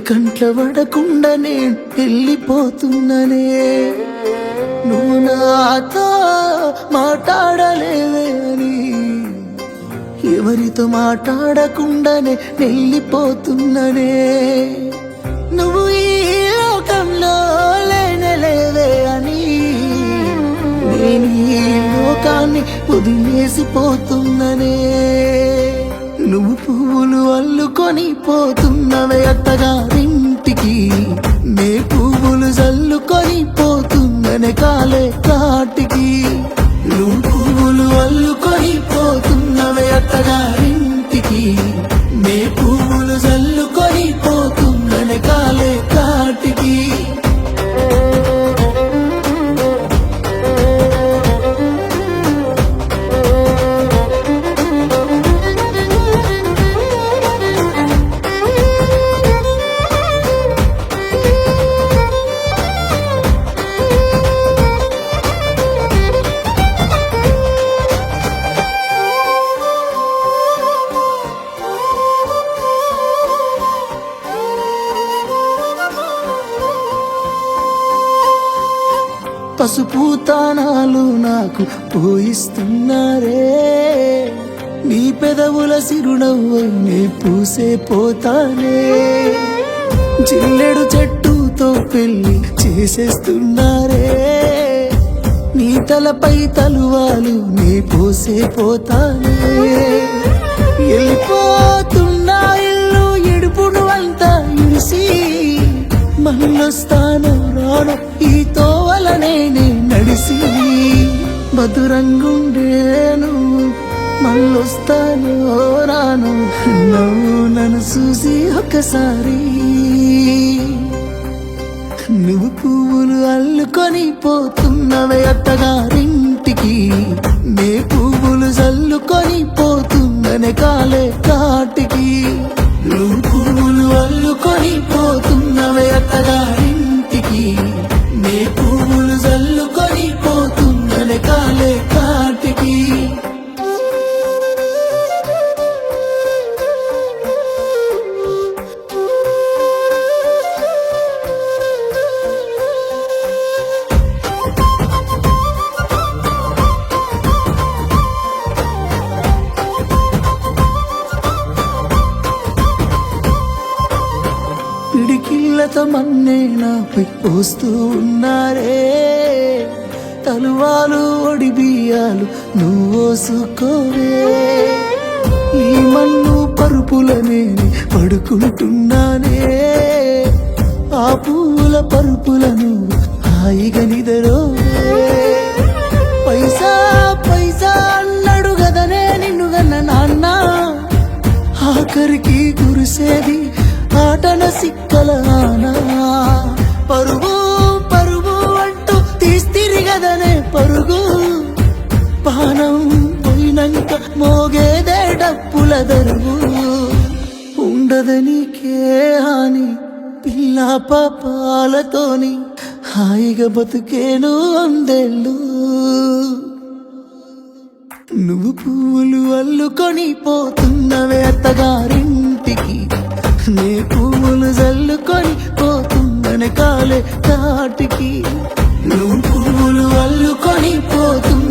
కంట్ల పడకుండా నేను వెళ్ళిపోతున్ననే నువ్వు నాతో మాట్లాడలేవే అని ఎవరితో మాట్లాడకుండానే వెళ్ళిపోతున్ననే నువ్వు ఈ లోకంలో లేనలేవే అని నేను ఈ లోకాన్ని వదిలేసిపోతున్ననే నువ్వు పువ్వులు అల్లుకొని పోతున్నవే అత్తగారింటికి నే పువ్వులు జల్లుకొని పోతున్ననే కాలే కాటికి నువ్వు పువ్వులు అల్లుకొని పోతున్నవే అత్తగారింటికి నే పువ్వులు జల్లుకొని పోతున్ననే కాలే కాటికి పసుపు తానాలు నాకు పోయిస్తున్నారే నీ పెదవుల సిరునవ్వై నే పూసే పోతానే జిల్లెడు చెట్టుతో పెళ్లి చేసేస్తున్నారే నీ తలపై తలువాలు నే పోసే పోతానే వెళ్ళిపోతున్నా ఇల్లు ఇడుపును అంతా ఇడిసి మళ్ళొస్తాను రాను ఈ తోవలనే నడిసి మధురంగుండేను మళ్ళొస్తాను రాను నువ్వు నన్ను చూసి ఒకసారి నువ్వు పువ్వులు అల్లుకొని పోతున్నవే అత్తగారింటికి నే పువ్వులు జల్లుకొని పోతున్ననే కాలే కాటికి నువ్వు పువ్వులు అల్లుకొని పోతున్నవే అత్తగారింటికి నే పువ్వులు జల్లుకొని పోతున్ననే కాలే కాటికి పిడికిళ్ళతో మన్నే నాపై పోస్తూ ఉన్నారే తలువాలు ఒడి బియ్యాలు నువ్వోసుకోవే ఈ మన్ను పరుపులనే పడుకుంటున్నానే ఆ పూల పరుపులను హాయిగా నిదరోవే పైసా పైసా అన్నాడు గదనే నిన్ను గన్న నాన్న ఆఖరికి కురిసేది ఆటన సిక్కల ఆనా పరుగు పరుగు అంటూ తీస్తిరిగదనే పరుగు పానం పోయినంక మోగేదే డప్పుల దరుగు ఉండదనికే హాని పిల్ల పాపాలతోని హాయిగా బతుకేను వందేళ్ళు నువ్వు పువ్వులు అల్లుకొని పోతున్నవే అత్తగారింటికి నే పువ్వులు జల్లుకొని పోతున్ననే కాలే కాటికి నువ్వు పువ్వులు అల్లుకొని పోతున్న